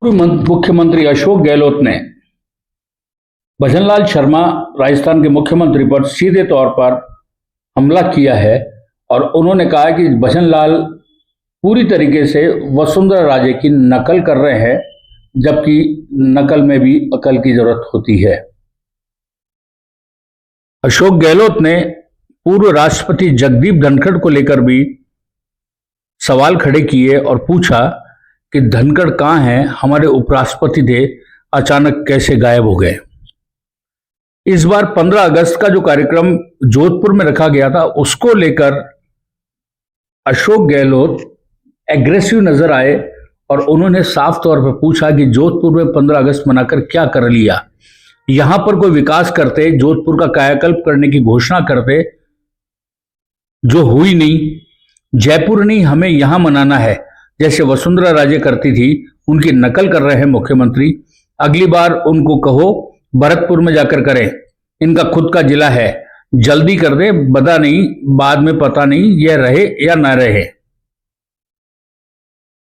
मुख्यमंत्री अशोक गहलोत ने भजनलाल शर्मा राजस्थान के मुख्यमंत्री पर सीधे तौर पर हमला किया है और उन्होंने कहा कि भजनलाल पूरी तरीके से वसुंधरा राजे की नकल कर रहे हैं, जबकि नकल में भी अकल की जरूरत होती है। अशोक गहलोत ने पूर्व राष्ट्रपति जगदीप धनखड़ को लेकर भी सवाल खड़े किए और पूछा कि धनखड़ कहाँ हैं, हमारे उपराष्ट्रपति थे, अचानक कैसे गायब हो गए। इस बार 15 अगस्त का जो कार्यक्रम जोधपुर में रखा गया था, उसको लेकर अशोक गहलोत एग्रेसिव नजर आए और उन्होंने साफ तौर पर पूछा कि जोधपुर में 15 अगस्त मनाकर क्या कर लिया। यहां पर कोई विकास करते, जोधपुर का कायाकल्प करने की घोषणा करते, जो हुई नहीं। जयपुर नहीं, हमें यहां मनाना है, जैसे वसुंधरा राजे करती थी, उनकी नकल कर रहे हैं मुख्यमंत्री। अगली बार उनको कहो भरतपुर में जाकर करें, इनका खुद का जिला है, जल्दी कर दे, बता नहीं, बाद में पता नहीं यह रहे या ना रहे।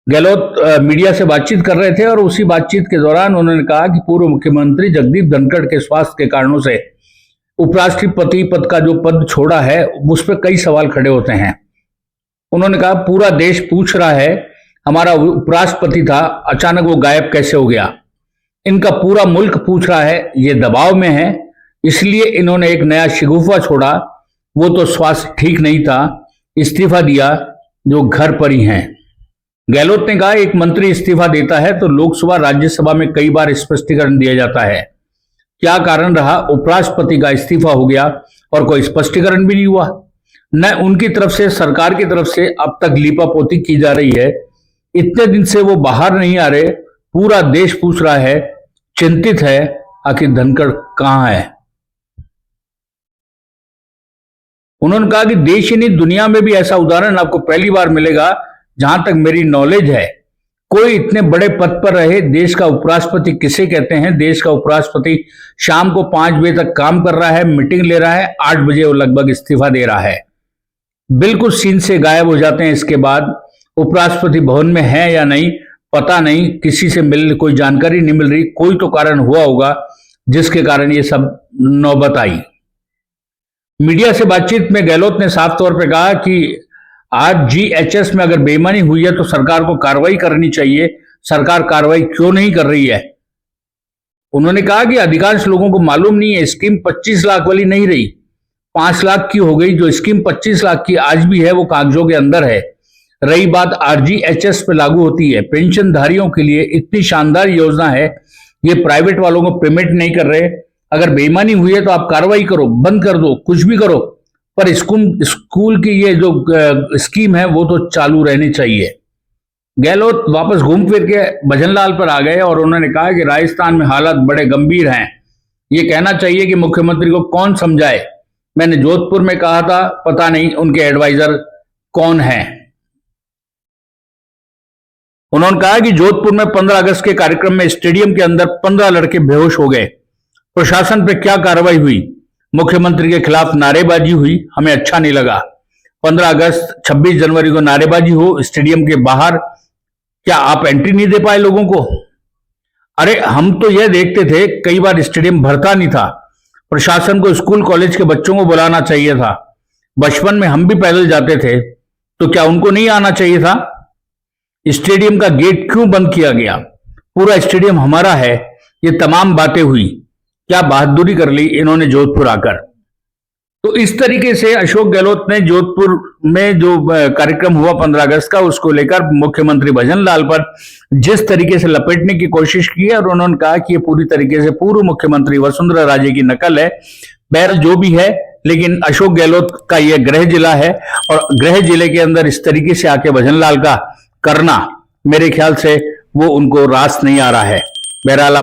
गहलोत मीडिया से बातचीत कर रहे थे और उसी बातचीत के दौरान उन्होंने कहा कि पूर्व मुख्यमंत्री जगदीप धनखड़ के स्वास्थ्य के कारणों से उपराष्ट्रपति पद का जो पद छोड़ा है, उस पर कई सवाल खड़े होते हैं। उन्होंने कहा पूरा देश पूछ रहा है, हमारा उपराष्ट्रपति था, अचानक वो गायब कैसे हो गया। इनका पूरा मुल्क पूछ रहा है, ये दबाव में है, इसलिए इन्होंने एक नया शिगुफा छोड़ा, वो तो स्वास्थ्य ठीक नहीं था, इस्तीफा दिया, जो घर पर ही हैं। गहलोत ने कहा एक मंत्री इस्तीफा देता है तो लोकसभा राज्यसभा में कई बार स्पष्टीकरण दिया जाता है, क्या कारण रहा उपराष्ट्रपति का इस्तीफा हो गया और कोई स्पष्टीकरण भी नहीं हुआ। न उनकी तरफ से, सरकार की तरफ से अब तक लीपापोती की जा रही है। इतने दिन से वो बाहर नहीं आ रहे, पूरा देश पूछ रहा है, चिंतित है, आखिर धनखड़ कहां है। उन्होंने कहा कि देश ही नहीं, दुनिया में भी ऐसा उदाहरण आपको पहली बार मिलेगा, जहां तक मेरी नॉलेज है, कोई इतने बड़े पद पर रहे। देश का उपराष्ट्रपति किसे कहते हैं? देश का उपराष्ट्रपति शाम को 5 बजे तक काम कर रहा है, मीटिंग ले रहा है, 8 बजे वो लगभग इस्तीफा दे रहा है, बिल्कुल सीन से गायब हो जाते हैं। इसके बाद उपराष्ट्रपति भवन में है या नहीं पता नहीं, किसी से कोई जानकारी नहीं मिल रही। कोई तो कारण हुआ होगा जिसके कारण ये सब नौबत आई। मीडिया से बातचीत में गहलोत ने साफ तौर पर कहा कि आज जीएचएस में अगर बेईमानी हुई है तो सरकार को कार्रवाई करनी चाहिए, सरकार कार्रवाई क्यों नहीं कर रही है। उन्होंने कहा कि अधिकांश लोगों को मालूम नहीं है, स्कीम 25 लाख वाली नहीं रही, 5 लाख की हो गई। जो स्कीम 25 लाख की आज भी है वो कागजों के अंदर है। रही बात आरजीएचएस पे लागू होती है, पेंशनधारियों के लिए इतनी शानदार योजना है, ये प्राइवेट वालों को पेमेंट नहीं कर रहे। अगर बेईमानी हुई है तो आप कार्रवाई करो, बंद कर दो, कुछ भी करो, पर स्कूल की ये जो स्कीम है वो तो चालू रहनी चाहिए। गहलोत वापस घूम फिर के भजनलाल पर आ गए और उन्होंने कहा कि राजस्थान में हालात बड़े गंभीर हैं, ये कहना चाहिए कि मुख्यमंत्री को कौन समझाए। मैंने जोधपुर में कहा था, पता नहीं उनके एडवाइजर कौन हैं। उन्होंने कहा कि जोधपुर में 15 अगस्त के कार्यक्रम में स्टेडियम के अंदर 15 लड़के बेहोश हो गए, प्रशासन पे क्या कार्रवाई हुई, मुख्यमंत्री के खिलाफ नारेबाजी हुई, हमें अच्छा नहीं लगा। 15 अगस्त 26 जनवरी को नारेबाजी हो स्टेडियम के बाहर, क्या आप एंट्री नहीं दे पाए लोगों को? अरे हम तो यह देखते थे, कई बार स्टेडियम भरता नहीं था, प्रशासन को स्कूल कॉलेज के बच्चों को बुलाना चाहिए था। बचपन में हम भी पैदल जाते थे, तो क्या उनको नहीं आना चाहिए था? स्टेडियम का गेट क्यों बंद किया गया? पूरा स्टेडियम हमारा है। ये तमाम बातें हुई, क्या बहादुरी कर ली इन्होंने जोधपुर आकर। तो इस तरीके से अशोक गहलोत ने जोधपुर में जो कार्यक्रम हुआ 15 अगस्त का, उसको लेकर मुख्यमंत्री भजनलाल पर जिस तरीके से लपेटने की कोशिश की है, और उन्होंने कहा कि ये पूरी तरीके से पूर्व मुख्यमंत्री वसुंधरा राजे की नकल है। बहरहाल जो भी है, लेकिन अशोक गहलोत का यह गृह जिला है और गृह जिले के अंदर इस तरीके से आके भजनलाल का करना, मेरे ख्याल से वो उनको रास नहीं आ रहा है। बहरहाल